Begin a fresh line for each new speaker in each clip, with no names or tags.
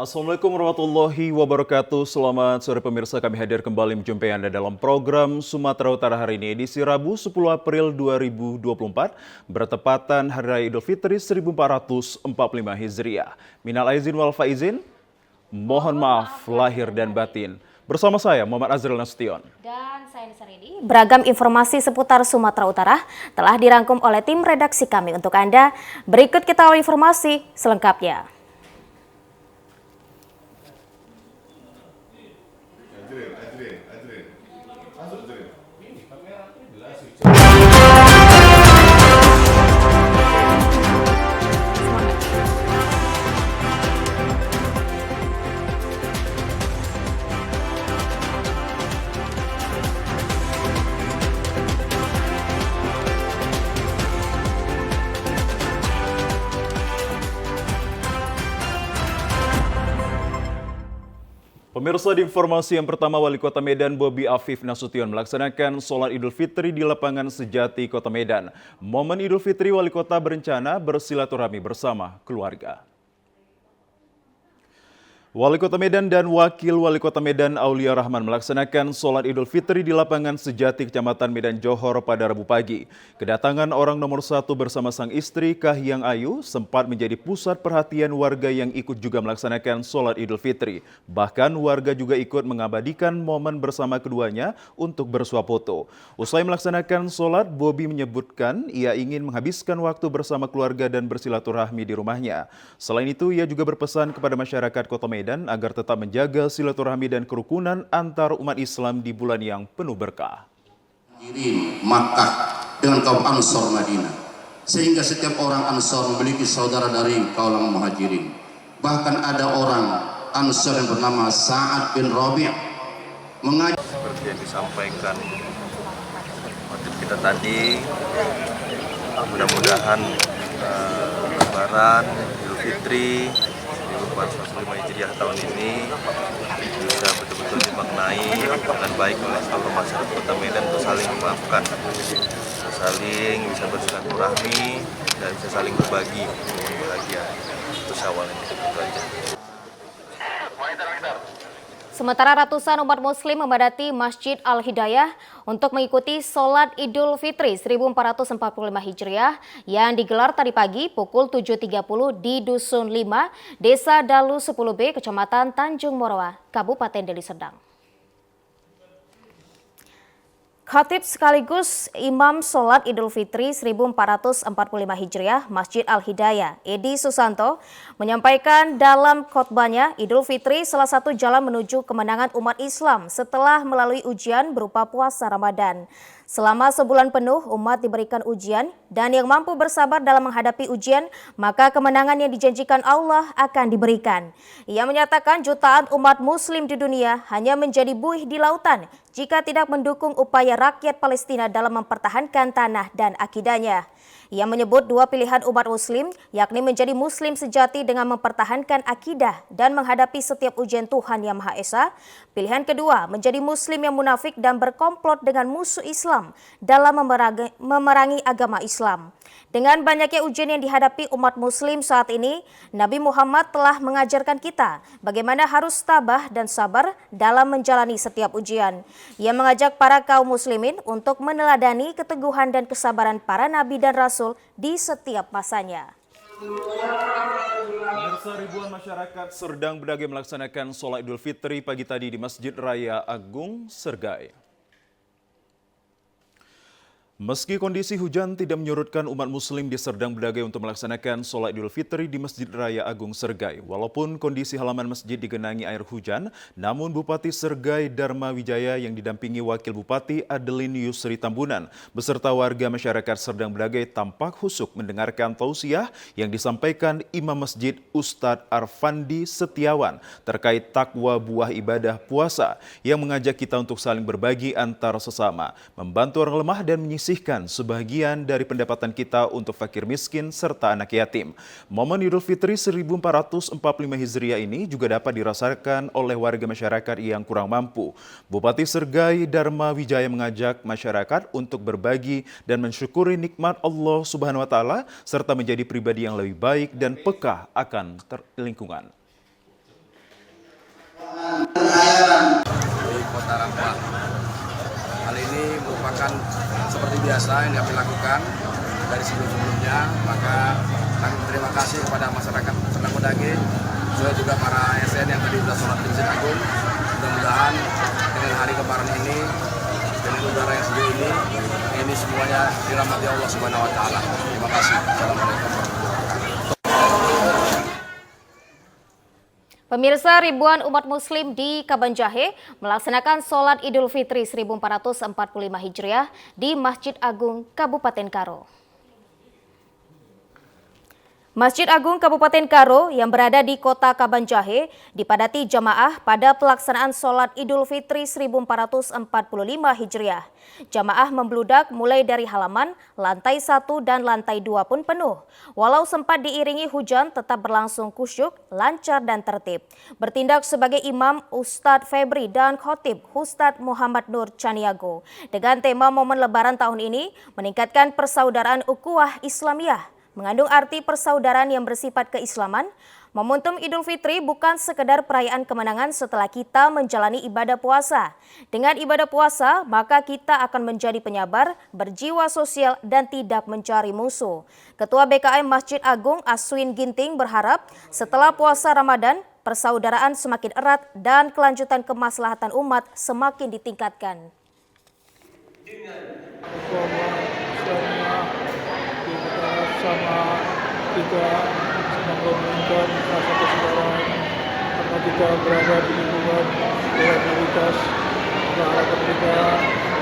Assalamualaikum warahmatullahi wabarakatuh. Selamat sore pemirsa, kami hadir kembali menjumpai Anda dalam program Sumatera Utara hari ini edisi Rabu 10 April 2024 bertepatan Hari Raya Idul Fitri 1445 Hijriah. Minal aizin wal faizin, mohon maaf lahir dan batin. Bersama saya Muhammad Azril Nasution.
Dan saya Nisa Redi. Beragam informasi seputar Sumatera Utara telah dirangkum oleh tim redaksi kami untuk Anda. Berikut kita awali informasi selengkapnya.
Pemirsa, di informasi yang pertama, Wali Kota Medan Bobi Afif Nasution melaksanakan sholat Idul Fitri di lapangan Sejati, Kota Medan. Momen Idul Fitri, Wali Kota berencana bersilaturahmi bersama keluarga. Wali Kota Medan dan Wakil Wali Kota Medan Aulia Rahman melaksanakan sholat Idul Fitri di lapangan Sejati, Kecamatan Medan Johor pada Rabu pagi. Kedatangan orang nomor satu bersama sang istri Kahiyang Ayu sempat menjadi pusat perhatian warga yang ikut juga melaksanakan sholat Idul Fitri. Bahkan warga juga ikut mengabadikan momen bersama keduanya untuk bersuah foto. Usai melaksanakan sholat, Bobi menyebutkan ia ingin menghabiskan waktu bersama keluarga dan bersilaturahmi di rumahnya. Selain itu, ia juga berpesan kepada masyarakat Kota Medan agar tetap menjaga silaturahmi dan kerukunan antar umat Islam di bulan yang penuh berkah.
Makkah dengan kaum Ansor Madinah, sehingga setiap orang Ansor memiliki saudara dari kaum Muhajirin. Bahkan ada orang Ansor yang bernama Sa'ad bin Rabi' mengajar
seperti yang disampaikan khotib kita tadi. Mudah-mudahan Lebaran Idul Fitri 1445 Hijriah tahun ini bisa betul-betul dimaknai dengan baik oleh seluruh masyarakat Kota Medan untuk saling memaafkan, bisa bersilaturahmi dan bisa saling berbagi momen bahagia untuk Syawal ini. Itu aja.
Sementara ratusan umat muslim memadati Masjid Al-Hidayah untuk mengikuti sholat Idul Fitri 1445 Hijriah yang digelar tadi pagi pukul 7.30 di Dusun 5, Desa Dalu 10B, Kecamatan Tanjung Morawa, Kabupaten Deli Serdang. Khatib sekaligus Imam Sholat Idul Fitri 1445 Hijriah Masjid Al-Hidayah, Edi Susanto, menyampaikan dalam khotbahnya Idul Fitri salah satu jalan menuju kemenangan umat Islam setelah melalui ujian berupa puasa Ramadan. Selama sebulan penuh umat diberikan ujian dan yang mampu bersabar dalam menghadapi ujian, maka kemenangan yang dijanjikan Allah akan diberikan. Ia menyatakan jutaan umat muslim di dunia hanya menjadi buih di lautan jika tidak mendukung upaya rakyat Palestina dalam mempertahankan tanah dan akidahnya. Ia menyebut dua pilihan umat muslim, yakni menjadi muslim sejati dengan mempertahankan akidah dan menghadapi setiap ujian Tuhan Yang Maha Esa. Pilihan kedua, menjadi muslim yang munafik dan berkomplot dengan musuh Islam dalam memerangi agama Islam. Dengan banyaknya ujian yang dihadapi umat muslim saat ini, Nabi Muhammad telah mengajarkan kita bagaimana harus tabah dan sabar dalam menjalani setiap ujian. Ia mengajak para kaum muslimin untuk meneladani keteguhan dan kesabaran para nabi dan rasul di setiap masanya.
Pemirsa, ribuan masyarakat Serdang Bedagai melaksanakan sholat Idul Fitri pagi tadi di Masjid Raya Agung Sergai. Meski kondisi hujan tidak menyurutkan umat muslim di Serdang Bedagai untuk melaksanakan sholat Idul Fitri di Masjid Raya Agung Sergai. Walaupun kondisi halaman masjid digenangi air hujan, namun Bupati Sergai Dharma Wijaya yang didampingi Wakil Bupati Adeline Yusri Tambunan beserta warga masyarakat Serdang Bedagai tampak husuk mendengarkan tausiah yang disampaikan Imam Masjid Ustadz Arfandi Setiawan terkait takwa buah ibadah puasa yang mengajak kita untuk saling berbagi antar sesama, membantu orang lemah dan menyisihkan sebagian dari pendapatan kita untuk fakir miskin serta anak yatim. Momen Idul Fitri 1445 Hijriah ini juga dapat dirasakan oleh warga masyarakat yang kurang mampu. Bupati Sergai Dharma Wijaya mengajak masyarakat untuk berbagi dan mensyukuri nikmat Allah Subhanahu wa Ta'ala serta menjadi pribadi yang lebih baik dan peka akan lingkungan.
di Kota Rempah. Hal ini merupakan seperti biasa yang kami lakukan dari sebelum-sebelumnya. Maka kami berterima kasih kepada masyarakat Serdang Bedagai, juga para ASN yang tadi sudah sholat di Masjid Agung. Mudah-mudahan dengan hari Lebaran ini, dengan udara yang sejuk ini semuanya dirahmati Allah Subhanahu Wa Taala. Terima kasih. Assalamualaikum warahmatullahi wabarakatuh.
Pemirsa, ribuan umat muslim di Kabanjahe melaksanakan sholat Idul Fitri 1445 Hijriah di Masjid Agung Kabupaten Karo. Masjid Agung Kabupaten Karo yang berada di kota Kabanjahe dipadati jamaah pada pelaksanaan sholat Idul Fitri 1445 Hijriah. Jamaah membludak mulai dari halaman, lantai 1 dan lantai 2 pun penuh. Walau sempat diiringi hujan, tetap berlangsung khusyuk, lancar dan tertib. Bertindak sebagai imam Ustadz Febri dan khotib Ustadz Muhammad Nur Caniago. Dengan tema momen Lebaran tahun ini, meningkatkan persaudaraan ukhuwah Islamiyah. Mengandung arti persaudaraan yang bersifat keislaman, momentum Idul Fitri bukan sekedar perayaan kemenangan setelah kita menjalani ibadah puasa. Dengan ibadah puasa, maka kita akan menjadi penyabar, berjiwa sosial, dan tidak mencari musuh. Ketua BKM Masjid Agung Aswin Ginting berharap setelah puasa Ramadan, persaudaraan semakin erat dan kelanjutan kemaslahatan umat semakin ditingkatkan.
Sama kita sedang mengumumkan rasa persaudaraan karena kita berada di lingkungan realitas. Harapan kita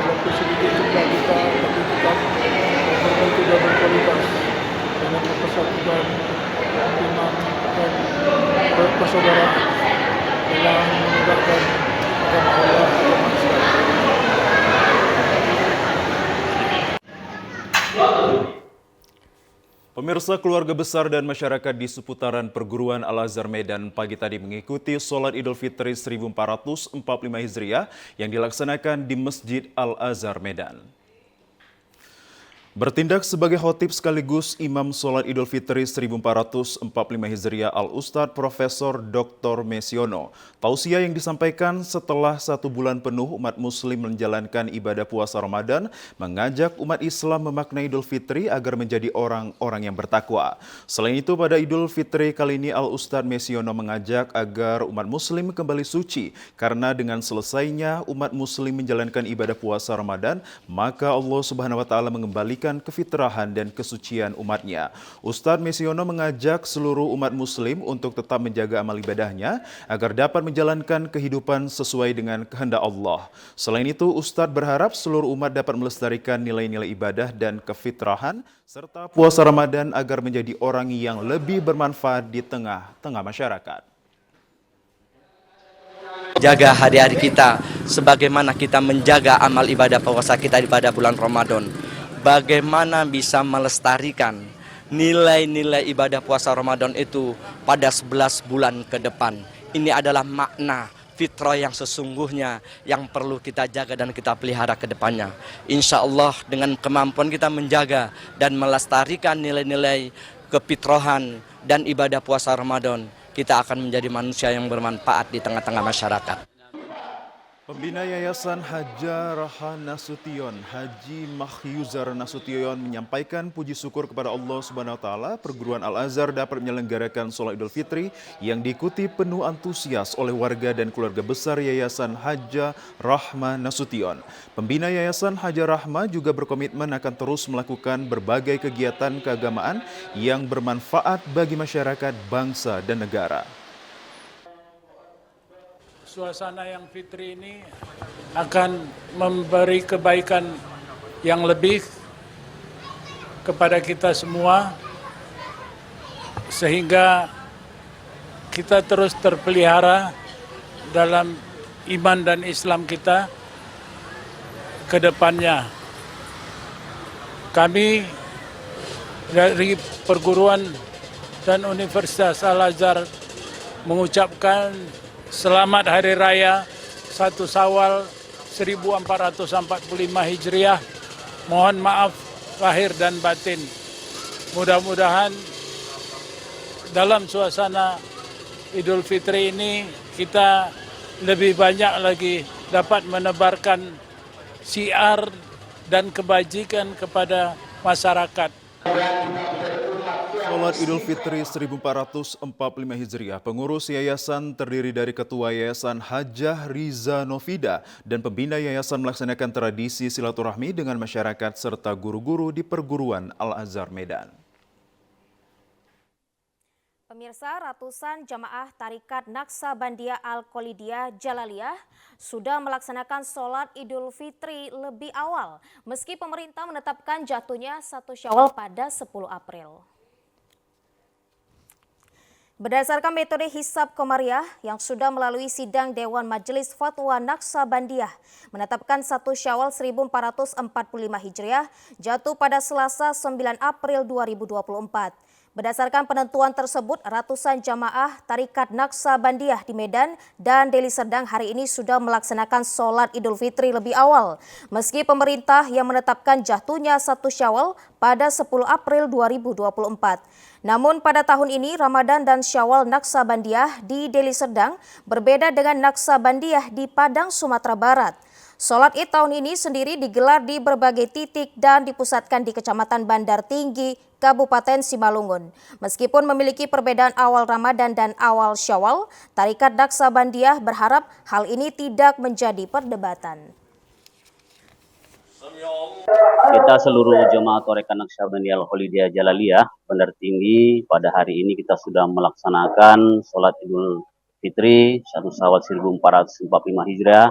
walaupun sedikit jumlah kita, tapi tetap memperbaiki dan berkualitas dengan mempersatukan iman dan persaudaraan dalam menegakkan agama Allah dan Islam.
Pemirsa, keluarga besar dan masyarakat di seputaran perguruan Al-Azhar Medan pagi tadi mengikuti sholat Idul Fitri 1445 Hijriah yang dilaksanakan di Masjid Al-Azhar Medan. Bertindak sebagai khotib sekaligus imam sholat Idul Fitri 1445 Hijriah Al-Ustadz Profesor Dr. Mesiono. Tausiah yang disampaikan setelah 1 bulan penuh umat muslim menjalankan ibadah puasa Ramadan mengajak umat Islam memaknai Idul Fitri agar menjadi orang-orang yang bertakwa. Selain itu, pada Idul Fitri kali ini Al-Ustadz Mesiono mengajak agar umat muslim kembali suci karena dengan selesainya umat muslim menjalankan ibadah puasa Ramadan, maka Allah Subhanahu wa taala mengembalikan kefitrahan dan kesucian umatnya. Ustadz Mesiono mengajak seluruh umat muslim untuk tetap menjaga amal ibadahnya agar dapat menjalankan kehidupan sesuai dengan kehendak Allah. Selain itu, Ustadz berharap seluruh umat dapat melestarikan nilai-nilai ibadah dan kefitrahan serta puasa Ramadan agar menjadi orang yang lebih bermanfaat di tengah-tengah masyarakat.
Jaga hari-hari kita sebagaimana kita menjaga amal ibadah puasa kita pada bulan Ramadan. Bagaimana bisa melestarikan nilai-nilai ibadah puasa Ramadan itu pada 11 bulan ke depan. Ini adalah makna fitrah yang sesungguhnya yang perlu kita jaga dan kita pelihara ke depannya. Insya Allah dengan kemampuan kita menjaga dan melestarikan nilai-nilai kefitrahan dan ibadah puasa Ramadan, kita akan menjadi manusia yang bermanfaat di tengah-tengah masyarakat.
Pembina Yayasan Haja Raha Nasution, Haji Makhyuzar Nasution menyampaikan puji syukur kepada Allah Subhanahu wa taala perguruan Al-Azhar dapat menyelenggarakan sholat Idul Fitri yang diikuti penuh antusias oleh warga dan keluarga besar Yayasan Haja Rahma Nasution. Pembina Yayasan Haja Rahma juga berkomitmen akan terus melakukan berbagai kegiatan keagamaan yang bermanfaat bagi masyarakat, bangsa, dan negara.
Suasana yang fitri ini akan memberi kebaikan yang lebih kepada kita semua sehingga kita terus terpelihara dalam iman dan Islam kita ke depannya. Kami dari perguruan dan Universitas Al-Azhar mengucapkan selamat Hari Raya 1 Syawal 1445 Hijriah. Mohon maaf lahir dan batin. Mudah-mudahan dalam suasana Idul Fitri ini kita lebih banyak lagi dapat menebarkan syiar dan kebajikan kepada masyarakat.
Salat Idul Fitri 1445 Hijriah, pengurus yayasan terdiri dari Ketua Yayasan Hajah Riza Novida dan pembina yayasan melaksanakan tradisi silaturahmi dengan masyarakat serta guru-guru di perguruan Al-Azhar Medan.
Pemirsa, ratusan jamaah Tarikat Naqsabandiyah Al-Kholidiyah Jalaliyah sudah melaksanakan sholat Idul Fitri lebih awal, meski pemerintah menetapkan jatuhnya 1 Syawal pada 10 April. Berdasarkan metode hisab Komariah yang sudah melalui sidang Dewan Majelis Fatwa Naqsabandiyah menetapkan 1 Syawal 1445 Hijriah jatuh pada Selasa 9 April 2024. Berdasarkan penentuan tersebut, ratusan jamaah Tarikat Naqsabandiyah di Medan dan Deli Serdang hari ini sudah melaksanakan sholat Idul Fitri lebih awal, meski pemerintah yang menetapkan jatuhnya 1 Syawal pada 10 April 2024. Namun pada tahun ini, Ramadan dan Syawal Naqsabandiyah di Deli Serdang berbeda dengan Naqsabandiyah di Padang, Sumatera Barat. Sholat Id tahun ini sendiri digelar di berbagai titik dan dipusatkan di Kecamatan Bandar Tinggi, Kabupaten Simalungun. Meskipun memiliki perbedaan awal Ramadan dan awal Syawal, Tarikat Naqsabandiyah berharap hal ini tidak menjadi perdebatan.
Kita seluruh jemaah Tarekat Naqsabandiyah Al-Kholidiyah Jalaliyah Bandar Tinggi pada hari ini kita sudah melaksanakan sholat Idul Fitri 1 Syawal 1445 Hijriah.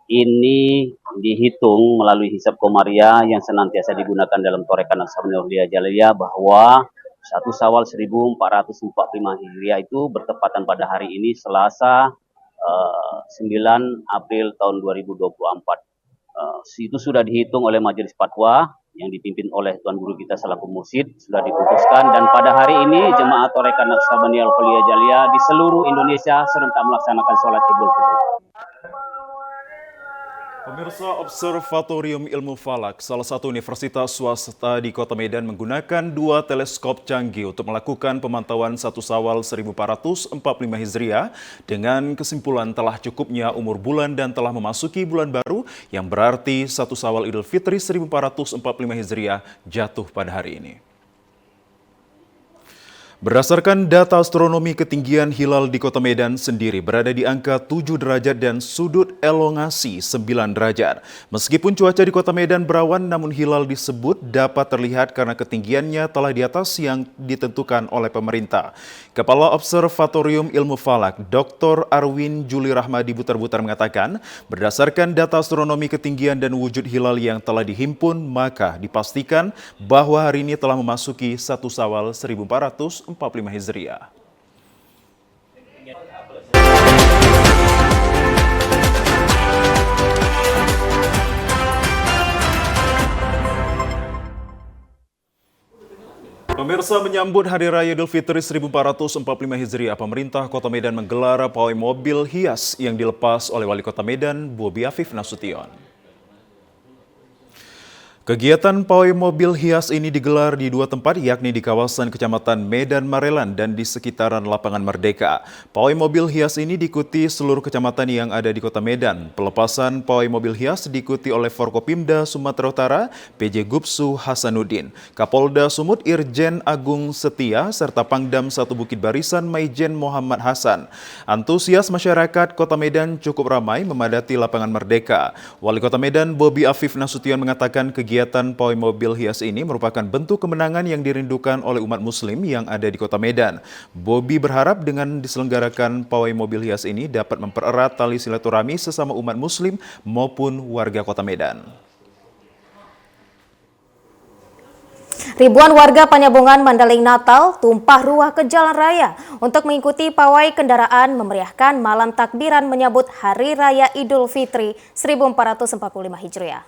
Ini dihitung melalui hisab Komariah yang senantiasa digunakan dalam Tarekat Naqsabandiyah Jalaliyah bahwa 1 Syawal 1445 Hijriah itu bertepatan pada hari ini Selasa 9 April tahun 2024. Itu sudah dihitung oleh Majelis Fatwa yang dipimpin oleh Tuan Guru kita selaku mursyid, sudah diputuskan, dan pada hari ini jemaah Tarekat Naqsabandiyah Al-Kholidiyah Jalaliyah di seluruh Indonesia serentak melaksanakan sholat Idul Fitri.
Pemirsa, Observatorium Ilmu Falak, salah satu universitas swasta di Kota Medan menggunakan 2 teleskop canggih untuk melakukan pemantauan 1 Syawal 1445 Hijriah dengan kesimpulan telah cukupnya umur bulan dan telah memasuki bulan baru yang berarti 1 Syawal Idul Fitri 1445 Hijriah jatuh pada hari ini. Berdasarkan data astronomi, ketinggian hilal di Kota Medan sendiri berada di angka 7 derajat dan sudut elongasi 9 derajat. Meskipun cuaca di Kota Medan berawan, namun hilal disebut dapat terlihat karena ketinggiannya telah di atas yang ditentukan oleh pemerintah. Kepala Observatorium Ilmu Falak, Dr. Arwin Juli Rahmadi Butar-Butar mengatakan, berdasarkan data astronomi ketinggian dan wujud hilal yang telah dihimpun, maka dipastikan bahwa hari ini telah memasuki 1 Syawal 1445 Hijriah. Pemirsa, menyambut Hari Raya Idul Fitri 1445 Hijriah, pemerintah Kota Medan menggelar pawai mobil hias yang dilepas oleh Wali Kota Medan, Bobi Afif Nasution. Kegiatan pawai mobil hias ini digelar di 2 tempat, yakni di kawasan Kecamatan Medan Marelan dan di sekitaran Lapangan Merdeka. Pawai mobil hias ini diikuti seluruh kecamatan yang ada di Kota Medan. Pelepasan pawai mobil hias diikuti oleh Forkopimda Sumatera Utara, PJ Gupsu Hasanuddin, Kapolda Sumut Irjen Agung Setia, serta Pangdam 1 Bukit Barisan Maijen Muhammad Hasan. Antusias masyarakat Kota Medan cukup ramai memadati Lapangan Merdeka. Wali Kota Medan Bobi Afif Nasution mengatakan kegiatan pawai mobil hias ini merupakan bentuk kemenangan yang dirindukan oleh umat muslim yang ada di Kota Medan. Bobi berharap dengan diselenggarakan pawai mobil hias ini dapat mempererat tali silaturahmi sesama umat muslim maupun warga Kota Medan.
Ribuan warga Panyabongan Mandailing Natal tumpah ruah ke jalan raya untuk mengikuti pawai kendaraan memeriahkan malam takbiran menyambut Hari Raya Idul Fitri 1445 Hijriah.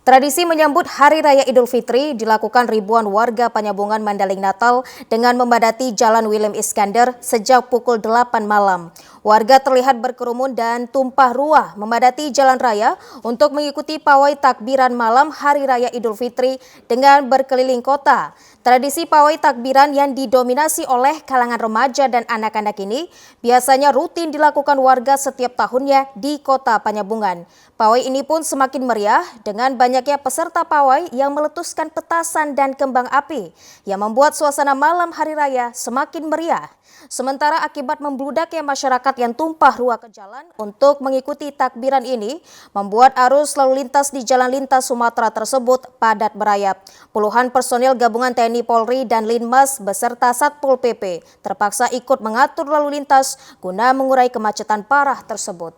Tradisi menyambut Hari Raya Idul Fitri dilakukan ribuan warga Panyabungan Mandaling Natal dengan memadati Jalan William Iskandar sejak pukul 8 malam. Warga terlihat berkerumun dan tumpah ruah memadati jalan raya untuk mengikuti pawai takbiran malam Hari Raya Idul Fitri dengan berkeliling kota. Tradisi pawai takbiran yang didominasi oleh kalangan remaja dan anak-anak ini biasanya rutin dilakukan warga setiap tahunnya di kota Panyabungan. Pawai ini pun semakin meriah dengan banyaknya peserta pawai yang meletuskan petasan dan kembang api yang membuat suasana malam Hari Raya semakin meriah. Sementara akibat membludaknya masyarakat yang tumpah ruah ke jalan untuk mengikuti takbiran ini membuat arus lalu lintas di jalan lintas Sumatera tersebut padat berayap. Puluhan personil gabungan TNI Polri dan Linmas beserta Satpol PP terpaksa ikut mengatur lalu lintas guna mengurai kemacetan parah tersebut.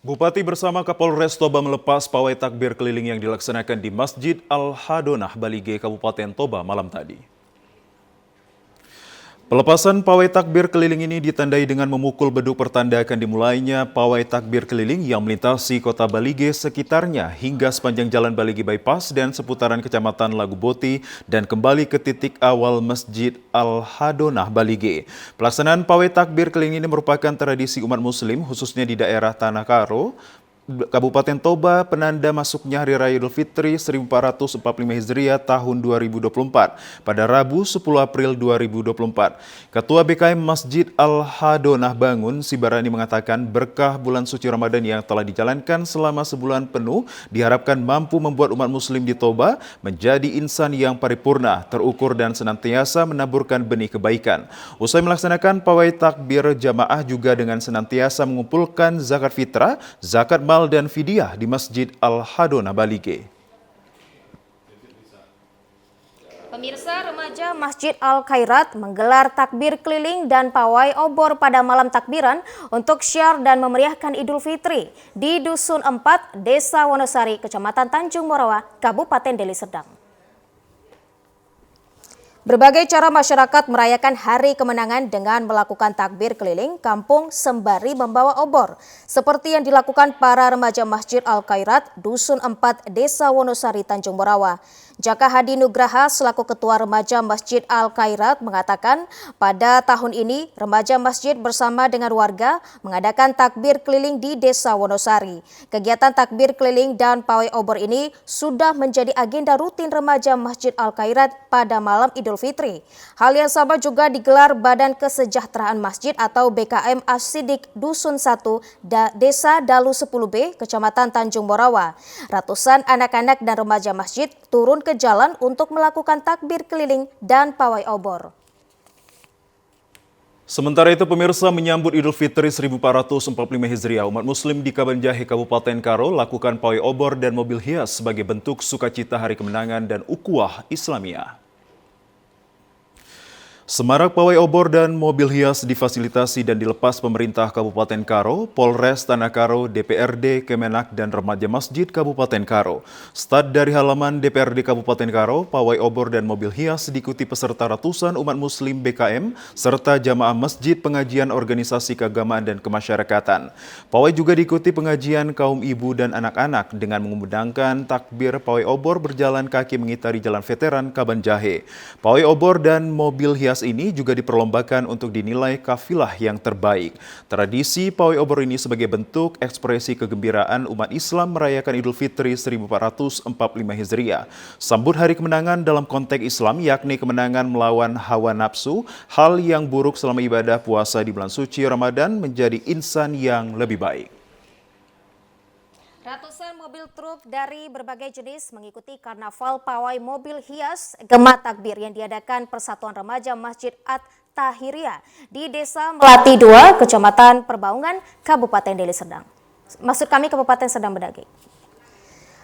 Bupati bersama Kapolres Toba melepas pawai takbir keliling yang dilaksanakan di Masjid Al-Hadonah, Balige, Kabupaten Toba malam tadi. Pelepasan pawai takbir keliling ini ditandai dengan memukul beduk pertanda akan dimulainya pawai takbir keliling yang melintasi kota Balige sekitarnya hingga sepanjang jalan Balige Bypass dan seputaran kecamatan Laguboti dan kembali ke titik awal Masjid Al-Hadonah, Balige. Pelaksanaan pawai takbir keliling ini merupakan tradisi umat muslim khususnya di daerah Tanah Karo, Kabupaten Toba, penanda masuknya Hari Raya Idul Fitri 1445 Hijriah tahun 2024 pada Rabu 10 April 2024. Ketua BKM Masjid Al-Hadonah Bangun Sibarani mengatakan berkah bulan suci Ramadan yang telah dijalankan selama sebulan penuh diharapkan mampu membuat umat muslim di Toba menjadi insan yang paripurna, terukur dan senantiasa menaburkan benih kebaikan. Usai melaksanakan pawai takbir, jamaah juga dengan senantiasa mengumpulkan zakat fitrah, zakat mal dan fidyah di Masjid Al-Hadonah, Balige.
Pemirsa, remaja Masjid Al-Khairat menggelar takbir keliling dan pawai obor pada malam takbiran untuk syiar dan memeriahkan Idul Fitri di Dusun 4, Desa Wonosari, Kecamatan Tanjung Morawa, Kabupaten Deli Serdang. Berbagai cara masyarakat merayakan hari kemenangan dengan melakukan takbir keliling kampung sembari membawa obor. Seperti yang dilakukan para remaja Masjid Al-Khairat, Dusun 4, Desa Wonosari, Tanjung Morawa. Jaka Hadi Nugraha selaku Ketua Remaja Masjid Al-Khairat mengatakan pada tahun ini remaja masjid bersama dengan warga mengadakan takbir keliling di Desa Wonosari. Kegiatan takbir keliling dan pawai obor ini sudah menjadi agenda rutin remaja Masjid Al-Khairat pada malam Idul Fitri. Hal yang sama juga digelar Badan Kesejahteraan Masjid atau BKM As-Sidik Dusun 1 Desa Dalu 10B, Kecamatan Tanjung Morawa. Ratusan anak-anak dan remaja masjid turun ke jalan untuk melakukan takbir keliling dan pawai obor.
Sementara itu, pemirsa, menyambut Idul Fitri 1445 Hijriah, umat muslim di Kabanjahe, Kabupaten Karo lakukan pawai obor dan mobil hias sebagai bentuk sukacita hari kemenangan dan ukhuwah Islamiyah. Semarak pawai obor dan mobil hias difasilitasi dan dilepas pemerintah Kabupaten Karo, Polres Tanah Karo, DPRD, Kemenak, dan remaja masjid Kabupaten Karo. Start dari halaman DPRD Kabupaten Karo, pawai obor dan mobil hias diikuti peserta ratusan umat muslim BKM serta jamaah masjid pengajian organisasi keagamaan dan kemasyarakatan. Pawai juga diikuti pengajian kaum ibu dan anak-anak dengan mengumandangkan takbir. Pawai obor berjalan kaki mengitari Jalan Veteran Kabanjahe. Pawai obor dan mobil hias ini juga diperlombakan untuk dinilai kafilah yang terbaik. Tradisi pawai obor ini sebagai bentuk ekspresi kegembiraan umat Islam merayakan Idul Fitri 1445 Hijriah. Sambut hari kemenangan dalam konteks Islam yakni kemenangan melawan hawa nafsu, hal yang buruk selama ibadah puasa di bulan suci Ramadan menjadi insan yang lebih baik.
Ratusan mobil truk dari berbagai jenis mengikuti karnaval pawai mobil hias Gema Takbir yang diadakan Persatuan Remaja Masjid At-Tahiriyah di Desa Melati 2, Kecamatan Perbaungan, Kabupaten Deli Serdang. Maksud kami Kabupaten Serdang Bedagai.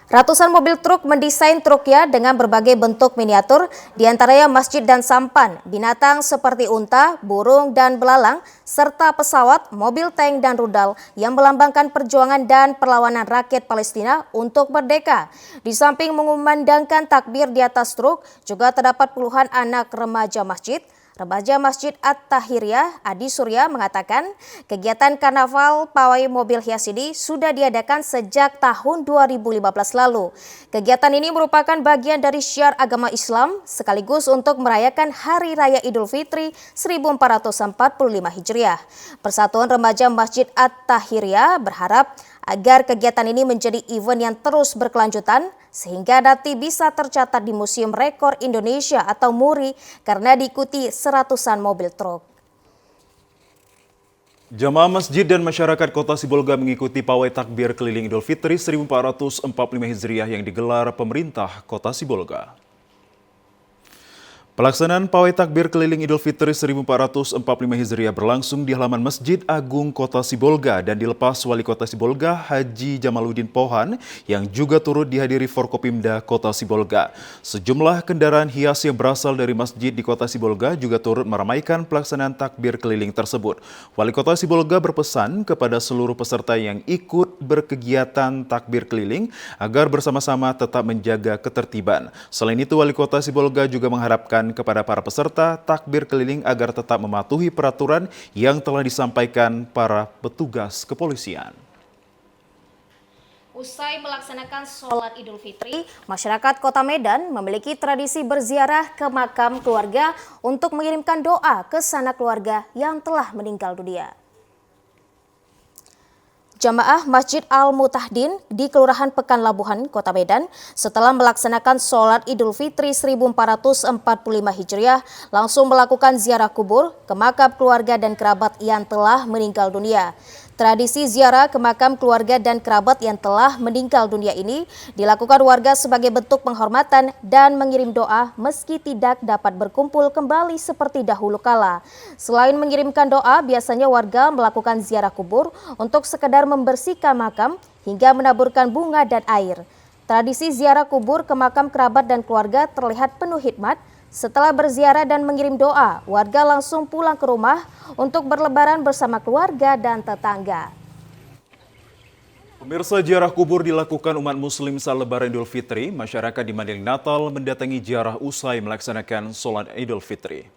Ratusan mobil truk mendesain truknya dengan berbagai bentuk miniatur, diantaranya masjid dan sampan, binatang seperti unta, burung, dan belalang, serta pesawat, mobil tank, dan rudal yang melambangkan perjuangan dan perlawanan rakyat Palestina untuk merdeka. Di samping mengumandangkan takbir di atas truk, juga terdapat puluhan anak remaja masjid, Remaja Masjid At-Tahiriyah Adi Surya mengatakan kegiatan karnaval pawai mobil hias ini sudah diadakan sejak tahun 2015 lalu. Kegiatan ini merupakan bagian dari syiar agama Islam sekaligus untuk merayakan Hari Raya Idul Fitri 1445 Hijriah. Persatuan Remaja Masjid At-Tahiriyah berharap agar kegiatan ini menjadi event yang terus berkelanjutan sehingga nanti bisa tercatat di Museum Rekor Indonesia atau MURI karena diikuti seratusan mobil truk.
Jamaah masjid dan masyarakat Kota Sibolga mengikuti pawai takbir keliling Idul Fitri 1445 Hijriah yang digelar pemerintah Kota Sibolga. Pelaksanaan pawai takbir keliling Idul Fitri 1445 Hijriah berlangsung di halaman Masjid Agung Kota Sibolga dan dilepas Wali Kota Sibolga Haji Jamaluddin Pohan yang juga turut dihadiri Forkopimda Kota Sibolga. Sejumlah kendaraan hias yang berasal dari masjid di Kota Sibolga juga turut meramaikan pelaksanaan takbir keliling tersebut. Wali Kota Sibolga berpesan kepada seluruh peserta yang ikut berkegiatan takbir keliling agar bersama-sama tetap menjaga ketertiban. Selain itu, Wali Kota Sibolga juga mengharapkan kepada para peserta takbir keliling agar tetap mematuhi peraturan yang telah disampaikan para petugas kepolisian.
Usai melaksanakan sholat Idul Fitri, masyarakat Kota Medan memiliki tradisi berziarah ke makam keluarga untuk mengirimkan doa ke sanak keluarga yang telah meninggal dunia. Jamaah Masjid Al-Mutahdin di Kelurahan Pekanlabuhan, Kota Medan, setelah melaksanakan sholat Idul Fitri 1445 Hijriah, langsung melakukan ziarah kubur ke makam keluarga dan kerabat yang telah meninggal dunia. Tradisi ziarah ke makam keluarga dan kerabat yang telah meninggal dunia ini dilakukan warga sebagai bentuk penghormatan dan mengirim doa meski tidak dapat berkumpul kembali seperti dahulu kala. Selain mengirimkan doa, biasanya warga melakukan ziarah kubur untuk sekedar membersihkan makam hingga menaburkan bunga dan air. Tradisi ziarah kubur ke makam kerabat dan keluarga terlihat penuh hikmat. Setelah berziarah dan mengirim doa, warga langsung pulang ke rumah untuk berlebaran bersama keluarga dan tetangga.
Pemirsa, ziarah kubur dilakukan umat muslim saat lebaran Idul Fitri. Masyarakat di Mandailing Natal mendatangi ziarah usai melaksanakan sholat Idul Fitri.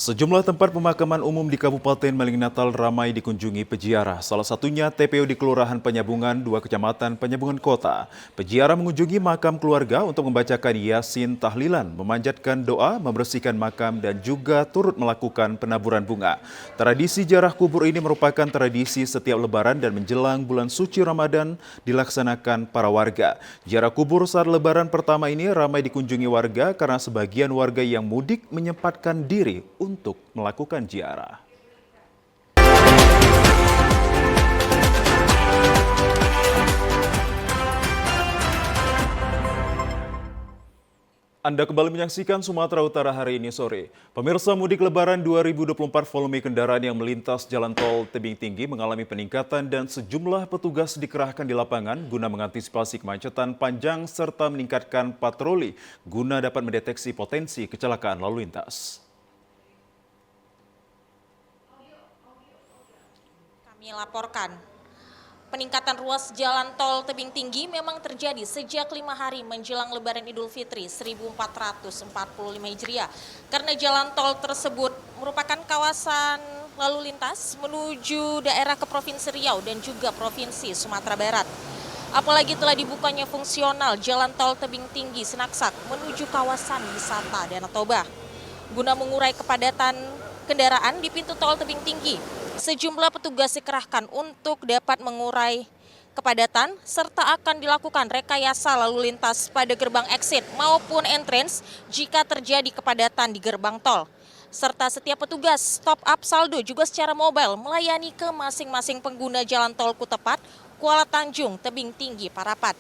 Sejumlah tempat pemakaman umum di Kabupaten Mandailing Natal ramai dikunjungi peziarah. Salah satunya TPO di Kelurahan Penyambungan, 2 Kecamatan Penyambungan Kota. Peziarah mengunjungi makam keluarga untuk membacakan Yasin tahlilan, memanjatkan doa, membersihkan makam, dan juga turut melakukan penaburan bunga. Tradisi ziarah kubur ini merupakan tradisi setiap lebaran dan menjelang bulan suci Ramadan dilaksanakan para warga. Ziarah kubur saat lebaran pertama ini ramai dikunjungi warga karena sebagian warga yang mudik menyempatkan diri untuk melakukan ziarah. Anda kembali menyaksikan Sumatera Utara hari ini sore. Pemirsa, mudik lebaran 2024 volume kendaraan yang melintas jalan tol Tebing Tinggi mengalami peningkatan dan sejumlah petugas dikerahkan di lapangan guna mengantisipasi kemacetan panjang serta meningkatkan patroli guna dapat mendeteksi potensi kecelakaan lalu lintas.
Kami laporkan, peningkatan ruas jalan tol Tebing Tinggi memang terjadi sejak 5 hari menjelang Lebaran Idul Fitri 1445 Hijriah. Karena jalan tol tersebut merupakan kawasan lalu lintas menuju daerah ke Provinsi Riau dan juga Provinsi Sumatera Barat. Apalagi telah dibukanya fungsional jalan tol Tebing Tinggi Sinaksak menuju kawasan wisata Danau Toba. Guna mengurai kepadatan kendaraan di pintu tol Tebing Tinggi, sejumlah petugas dikerahkan untuk dapat mengurai kepadatan serta akan dilakukan rekayasa lalu lintas pada gerbang exit maupun entrance jika terjadi kepadatan di gerbang tol. Serta setiap petugas top up saldo juga secara mobile melayani ke masing-masing pengguna jalan tol Kutepat, Kuala Tanjung, Tebing Tinggi, Parapat.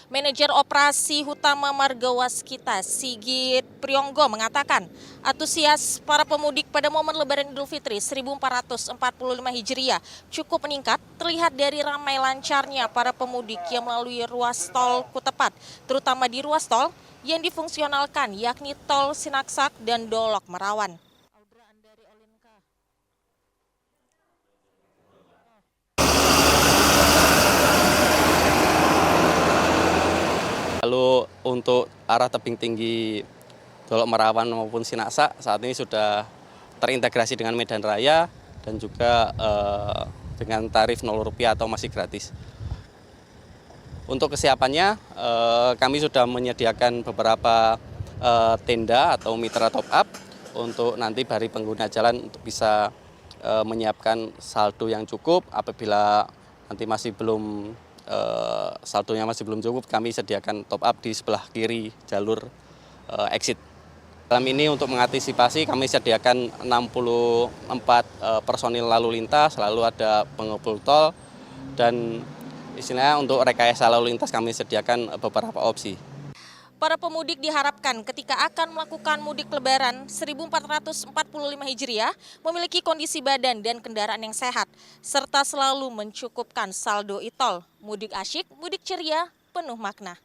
Manajer Operasi Utama Marga Waskita Sigit Prionggo mengatakan, antusias para pemudik pada momen Lebaran Idul Fitri 1445 Hijriah cukup meningkat, terlihat dari ramai lancarnya para pemudik yang melalui ruas tol Kutepat, terutama di ruas tol yang difungsionalkan yakni tol Sinaksak dan Dolok Merawan.
Lalu untuk arah Tebing Tinggi Dolok Merawan maupun Sinaksak saat ini sudah terintegrasi dengan Medan Raya dan juga dengan tarif Rp0 atau masih gratis. Untuk kesiapannya, kami sudah menyediakan beberapa tenda atau mitra top up untuk nanti bagi pengguna jalan untuk bisa menyiapkan saldo yang cukup. Apabila nanti masih belum saldonya masih belum cukup, kami sediakan top up di sebelah kiri jalur exit. Dalam ini untuk mengantisipasi kami sediakan 64 personil lalu lintas, lalu ada pengepul tol, dan istilahnya untuk rekayasa lalu lintas kami sediakan beberapa opsi.
Para pemudik diharapkan ketika akan melakukan mudik lebaran 1445 Hijriah memiliki kondisi badan dan kendaraan yang sehat, serta selalu mencukupkan saldo e-tol. Mudik asyik, mudik ceria, penuh makna.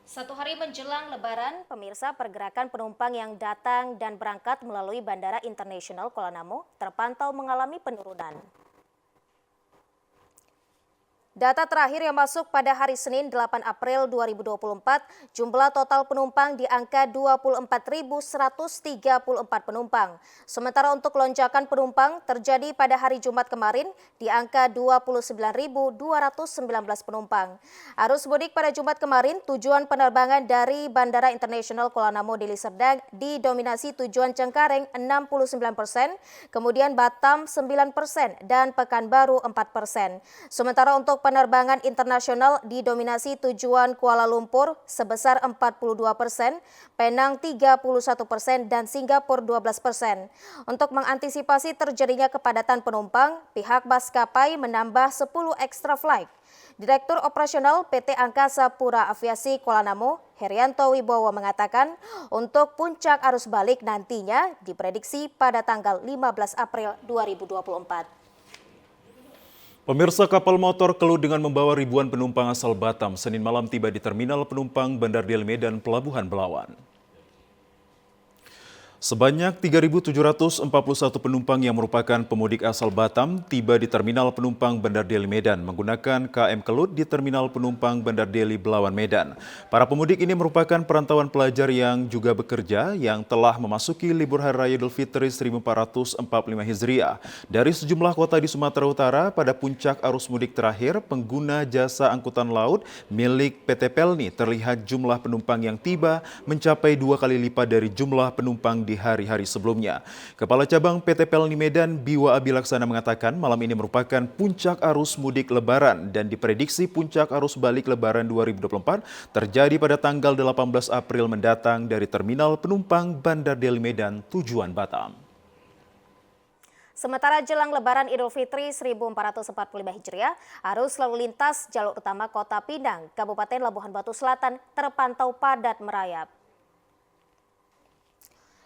Satu hari menjelang Lebaran, pemirsa, pergerakan penumpang yang datang dan berangkat melalui Bandara Internasional Kuala Namu terpantau mengalami penurunan. Data terakhir yang masuk pada hari Senin 8 April 2024, jumlah total penumpang di angka 24.134 penumpang. Sementara untuk lonjakan penumpang terjadi pada hari Jumat kemarin di angka 29.219 penumpang. Arus mudik pada Jumat kemarin, tujuan penerbangan dari Bandara Internasional Kuala Namu Deli Serdang didominasi tujuan Cengkareng 69%, kemudian Batam 9% dan Pekanbaru 4%. Sementara untuk penerbangan internasional didominasi tujuan Kuala Lumpur sebesar 42%, Penang 31% dan Singapura 12%. Untuk mengantisipasi terjadinya kepadatan penumpang, pihak maskapai menambah 10 extra flight. Direktur Operasional PT Angkasa Pura Aviasi Kuala Namu, Herianto Wibowo mengatakan untuk puncak arus balik nantinya diprediksi pada tanggal 15 April 2024.
Pemirsa, kapal motor Kelut dengan membawa ribuan penumpang asal Batam Senin malam tiba di Terminal Penumpang Bandar Deli Medan Pelabuhan Belawan. Sebanyak 3.741 penumpang yang merupakan pemudik asal Batam tiba di Terminal Penumpang Bandar Deli Medan menggunakan KM Kelut di Terminal Penumpang Bandar Deli Belawan Medan. Para pemudik ini merupakan perantauan pelajar yang juga bekerja yang telah memasuki libur Hari Raya Idul Fitri 1445 Hijriah. Dari sejumlah kota di Sumatera Utara, pada puncak arus mudik terakhir, pengguna jasa angkutan laut milik PT Pelni terlihat jumlah penumpang yang tiba mencapai 2 kali lipat dari jumlah penumpang di hari-hari sebelumnya. Kepala Cabang PT Pelni Medan, Biwa Abilaksana mengatakan malam ini merupakan puncak arus mudik Lebaran dan diprediksi puncak arus balik Lebaran 2024 terjadi pada tanggal 18 April mendatang dari Terminal Penumpang Bandar Deli Medan tujuan Batam.
Sementara jelang Lebaran Idul Fitri 1445 Hijriah, arus lalu lintas jalur utama Kota Pinang, Kabupaten Labuhan Batu Selatan terpantau padat merayap.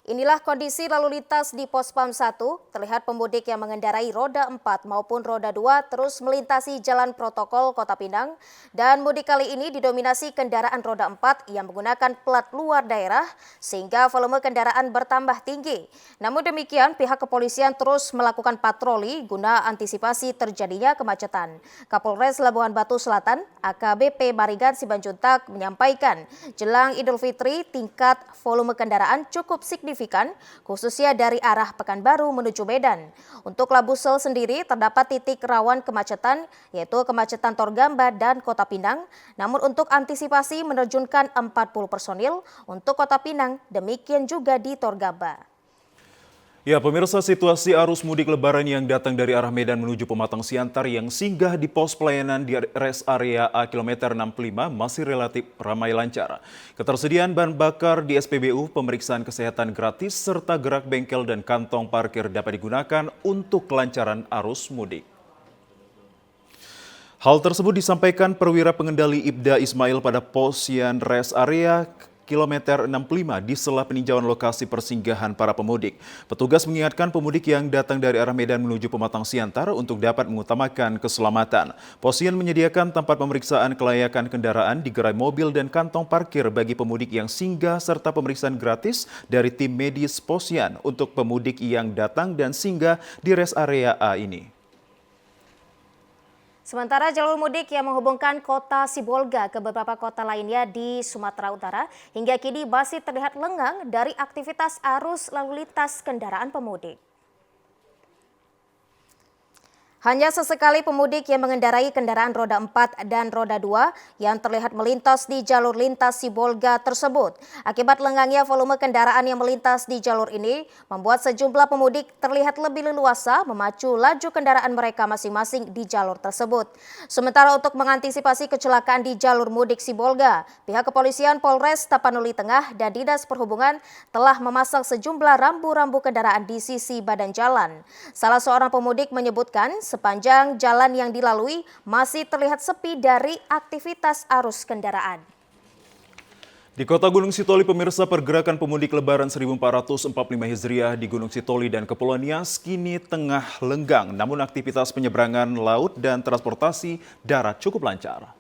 Inilah kondisi lalu lintas di Pos Pam 1, terlihat pemudik yang mengendarai roda 4 maupun roda 2 terus melintasi jalan protokol Kota Pinang, dan mudik kali ini didominasi kendaraan roda 4 yang menggunakan plat luar daerah sehingga volume kendaraan bertambah tinggi. Namun demikian, pihak kepolisian terus melakukan patroli guna antisipasi terjadinya kemacetan. Kapolres Labuhan Batu Selatan, AKBP Marigan Simanjuntak menyampaikan, jelang Idul Fitri tingkat volume kendaraan cukup signifikan, khususnya dari arah Pekanbaru menuju Medan. Untuk Labusel sendiri terdapat titik rawan kemacetan, yaitu kemacetan Torgamba dan Kota Pinang. Namun untuk antisipasi menerjunkan 40 personil untuk Kota Pinang, demikian juga di Torgamba.
Ya, pemirsa, situasi arus mudik Lebaran yang datang dari arah Medan menuju Pematang Siantar yang singgah di pos pelayanan di rest area A kilometer 65 masih relatif ramai lancar. Ketersediaan bahan bakar di SPBU, pemeriksaan kesehatan gratis, serta gerak bengkel dan kantong parkir dapat digunakan untuk kelancaran arus mudik. Hal tersebut disampaikan Perwira Pengendali Ibda Ismail pada posyan rest area kilometer 65 di sela peninjauan lokasi persinggahan para pemudik. Petugas mengingatkan pemudik yang datang dari arah Medan menuju Pematang Siantar untuk dapat mengutamakan keselamatan. Posyan menyediakan tempat pemeriksaan kelayakan kendaraan di gerai mobil dan kantong parkir bagi pemudik yang singgah serta pemeriksaan gratis dari tim medis posyan untuk pemudik yang datang dan singgah di rest area A ini.
Sementara jalur mudik yang menghubungkan kota Sibolga ke beberapa kota lainnya di Sumatera Utara hingga kini masih terlihat lengang dari aktivitas arus lalu lintas kendaraan pemudik. Hanya sesekali pemudik yang mengendarai kendaraan roda 4 dan roda 2 yang terlihat melintas di jalur lintas Sibolga tersebut. Akibat lenggangnya volume kendaraan yang melintas di jalur ini membuat sejumlah pemudik terlihat lebih leluasa memacu laju kendaraan mereka masing-masing di jalur tersebut. Sementara untuk mengantisipasi kecelakaan di jalur mudik Sibolga, pihak kepolisian Polres Tapanuli Tengah dan Dinas Perhubungan telah memasang sejumlah rambu-rambu kendaraan di sisi badan jalan. Salah seorang pemudik menyebutkan sepanjang jalan yang dilalui masih terlihat sepi dari aktivitas arus kendaraan.
Di Kota Gunung Sitoli, pemirsa, pergerakan pemudik Lebaran 1445 Hijriah di Gunung Sitoli dan Kepulauan Nias kini tengah lenggang, namun aktivitas penyeberangan laut dan transportasi darat cukup lancar.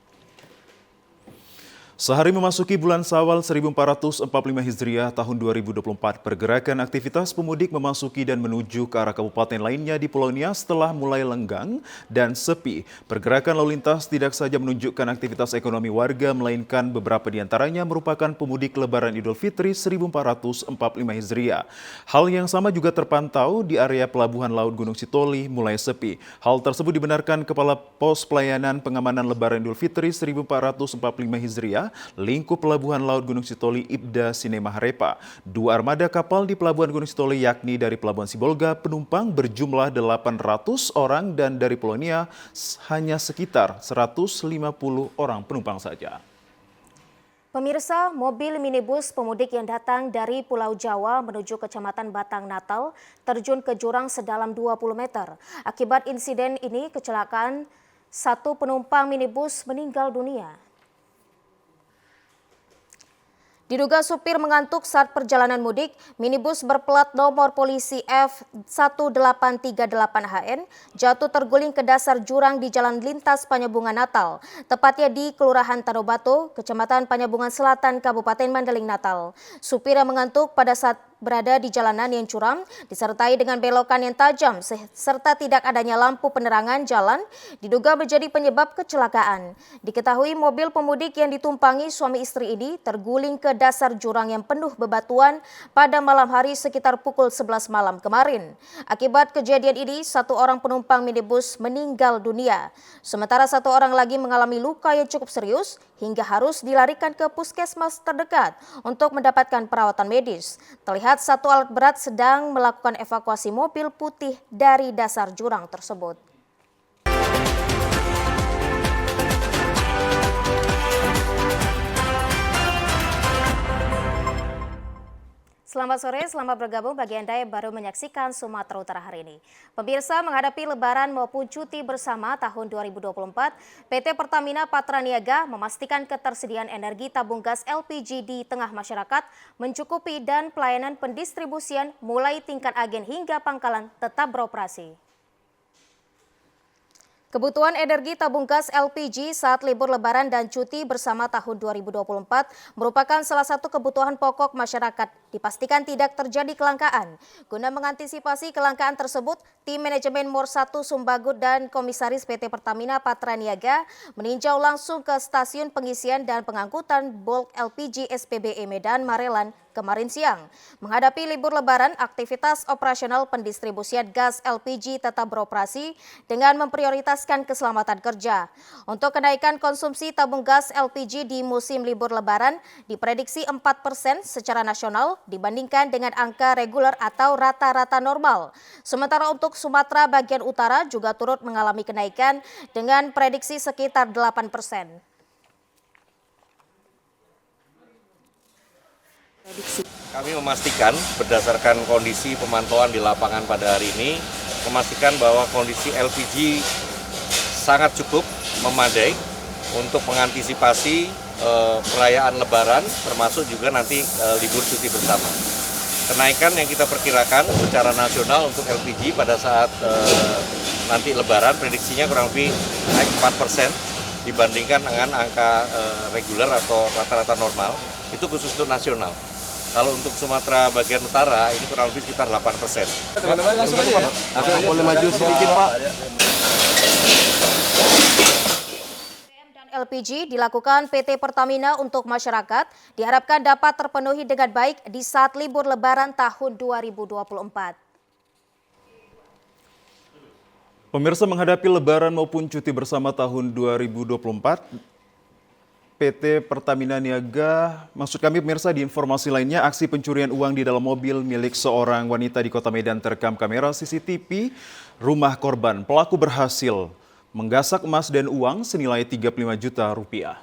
Sehari memasuki bulan Syawal 1445 Hijriah tahun 2024, pergerakan aktivitas pemudik memasuki dan menuju ke arah kabupaten lainnya di Pulau Nias telah mulai lenggang dan sepi. Pergerakan lalu lintas tidak saja menunjukkan aktivitas ekonomi warga, melainkan beberapa di antaranya merupakan pemudik Lebaran Idul Fitri 1445 Hijriah. Hal yang sama juga terpantau di area Pelabuhan Laut Gunung Sitoli mulai sepi. Hal tersebut dibenarkan Kepala Pos Pelayanan Pengamanan Lebaran Idul Fitri 1445 Hijriah lingkup Pelabuhan Laut Gunung Sitoli Ibda Sinemaharepa. 2 armada kapal di Pelabuhan Gunung Sitoli yakni dari Pelabuhan Sibolga penumpang berjumlah 800 orang dan dari Pulau Nias hanya sekitar 150 orang penumpang saja.
Pemirsa, mobil minibus pemudik yang datang dari Pulau Jawa menuju Kecamatan Batang Natal terjun ke jurang sedalam 20 meter. Akibat insiden ini kecelakaan, 1 penumpang minibus meninggal dunia. Diduga supir mengantuk saat perjalanan mudik, minibus berplat nomor polisi F1838HN jatuh terguling ke dasar jurang di Jalan Lintas Panyabungan Natal, tepatnya di Kelurahan Tanobato, Kecamatan Panyabungan Selatan, Kabupaten Mandailing Natal. Supir yang mengantuk pada saat berada di jalanan yang curam, disertai dengan belokan yang tajam, serta tidak adanya lampu penerangan jalan, diduga menjadi penyebab kecelakaan. Diketahui mobil pemudik yang ditumpangi suami istri ini terguling ke dasar jurang yang penuh bebatuan pada malam hari sekitar pukul 11 malam kemarin. Akibat kejadian ini, 1 orang penumpang minibus meninggal dunia. Sementara 1 orang lagi mengalami luka yang cukup serius hingga harus dilarikan ke puskesmas terdekat untuk mendapatkan perawatan medis. Terlihat 1 alat berat sedang melakukan evakuasi mobil putih dari dasar jurang tersebut. Selamat sore, selamat bergabung bagi Anda yang baru menyaksikan Sumatera Utara hari ini. Pemirsa, menghadapi Lebaran maupun cuti bersama tahun 2024, PT Pertamina Patraniaga memastikan ketersediaan energi tabung gas LPG di tengah masyarakat mencukupi dan pelayanan pendistribusian mulai tingkat agen hingga pangkalan tetap beroperasi. Kebutuhan energi tabung gas LPG saat libur Lebaran dan cuti bersama tahun 2024 merupakan salah satu kebutuhan pokok masyarakat. Dipastikan tidak terjadi kelangkaan. Guna mengantisipasi kelangkaan tersebut, tim manajemen MOR 1 Sumbagut dan Komisaris PT Pertamina Patraniaga meninjau langsung ke stasiun pengisian dan pengangkutan bulk LPG SPBE Medan Marelan kemarin siang. Menghadapi libur Lebaran, aktivitas operasional pendistribusian gas LPG tetap beroperasi dengan memprioritaskan keselamatan kerja. Untuk kenaikan konsumsi tabung gas LPG di musim libur Lebaran diprediksi 4% secara nasional dibandingkan dengan angka reguler atau rata-rata normal. Sementara untuk Sumatera bagian utara juga turut mengalami kenaikan dengan prediksi sekitar 8%.
Kami memastikan berdasarkan kondisi pemantauan di lapangan pada hari ini, memastikan bahwa kondisi LPG sangat cukup memadai untuk mengantisipasi perayaan Lebaran, termasuk juga nanti libur cuti bersama. Kenaikan yang kita perkirakan secara nasional untuk LPG pada saat nanti Lebaran, prediksinya kurang lebih naik 4% dibandingkan dengan angka reguler atau rata-rata normal, itu khusus untuk nasional. Kalau untuk Sumatera bagian utara ini kurang lebih sekitar 8%.
Teman-teman langsung aja ya. Boleh maju sedikit, Pak.
LPG dilakukan PT Pertamina untuk masyarakat diharapkan dapat terpenuhi dengan baik di saat libur Lebaran tahun 2024.
Pemirsa, menghadapi Lebaran maupun cuti bersama tahun 2024, PT Pertamina Niaga, maksud kami pemirsa, di informasi lainnya, aksi pencurian uang di dalam mobil milik seorang wanita di Kota Medan terekam kamera CCTV rumah korban. Pelaku berhasil menggasak emas dan uang senilai 35 juta rupiah.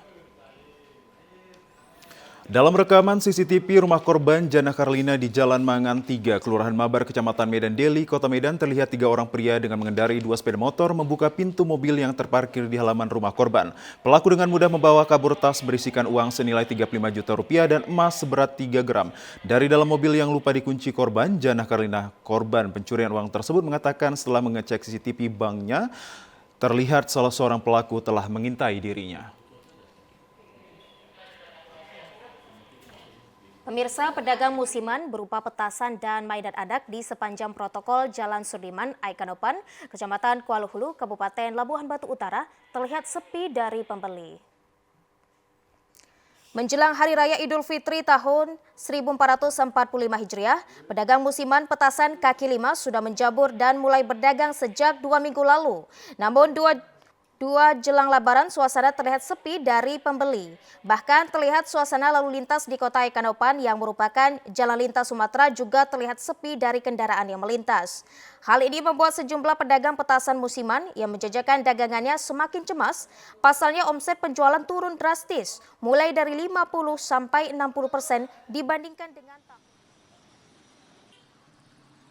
Dalam rekaman CCTV rumah korban Jana Karlina di Jalan Mangan 3, Kelurahan Mabar, Kecamatan Medan Deli, Kota Medan, terlihat 3 orang pria dengan mengendarai 2 sepeda motor membuka pintu mobil yang terparkir di halaman rumah korban. Pelaku dengan mudah membawa kabur tas berisikan uang senilai 35 juta rupiah dan emas seberat 3 gram. Dari dalam mobil yang lupa dikunci korban, Jana Karlina, korban pencurian uang tersebut, mengatakan setelah mengecek CCTV banknya, terlihat salah seorang pelaku telah mengintai dirinya.
Pemirsa, pedagang musiman berupa petasan dan mainan anak di sepanjang protokol Jalan Sudirman, Aikanopan, Kecamatan Kuala Hulu, Kabupaten Labuhan Batu Utara, terlihat sepi dari pembeli. Menjelang Hari Raya Idul Fitri tahun 1445 Hijriah, pedagang musiman petasan kaki lima sudah menjabur dan mulai berdagang sejak 2 minggu lalu. Namun dua jelang Lebaran, suasana terlihat sepi dari pembeli. Bahkan terlihat suasana lalu lintas di Kota Aikanopan yang merupakan jalan lintas Sumatera juga terlihat sepi dari kendaraan yang melintas. Hal ini membuat sejumlah pedagang petasan musiman yang menjajakan dagangannya semakin cemas. Pasalnya omset penjualan turun drastis, mulai dari 50 sampai 60% dibandingkan dengan tahun.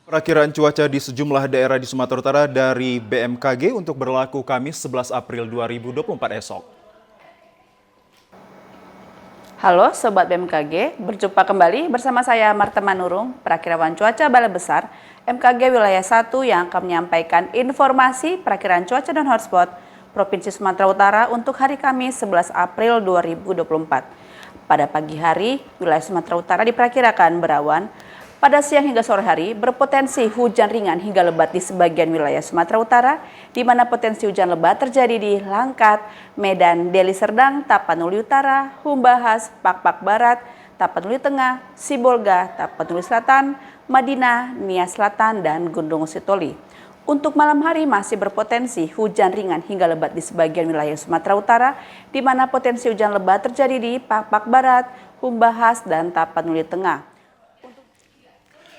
Perakiraan cuaca di sejumlah daerah di Sumatera Utara dari BMKG untuk berlaku Kamis 11 April 2024 esok.
Halo Sobat BMKG, berjumpa kembali bersama saya Marta Manurung, perakiraan cuaca Balai Besar MKG Wilayah 1 yang akan menyampaikan informasi perakiraan cuaca dan hotspot Provinsi Sumatera Utara untuk hari Kamis 11 April 2024. Pada pagi hari, wilayah Sumatera Utara diperkirakan berawan. Pada siang hingga sore hari, berpotensi hujan ringan hingga lebat di sebagian wilayah Sumatera Utara, di mana potensi hujan lebat terjadi di Langkat, Medan, Deli Serdang, Tapanuli Utara, Humbahas, Pakpak Barat, Tapanuli Tengah, Sibolga, Tapanuli Selatan, Madinah, Nias Selatan, dan Gunung Sitoli. Untuk malam hari masih berpotensi hujan ringan hingga lebat di sebagian wilayah Sumatera Utara, di mana potensi hujan lebat terjadi di Pakpak Barat, Humbahas, dan Tapanuli Tengah.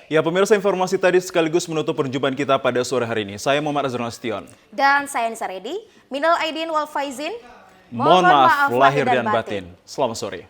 Ya pemirsa, informasi tadi sekaligus menutup perjumpaan kita pada sore hari ini. Saya Muhammad Azrul Nasution.
Dan saya Nisa Redi. Minal Aidin wal Faizin.
Mohon maaf lahir dan batin. Selamat sore.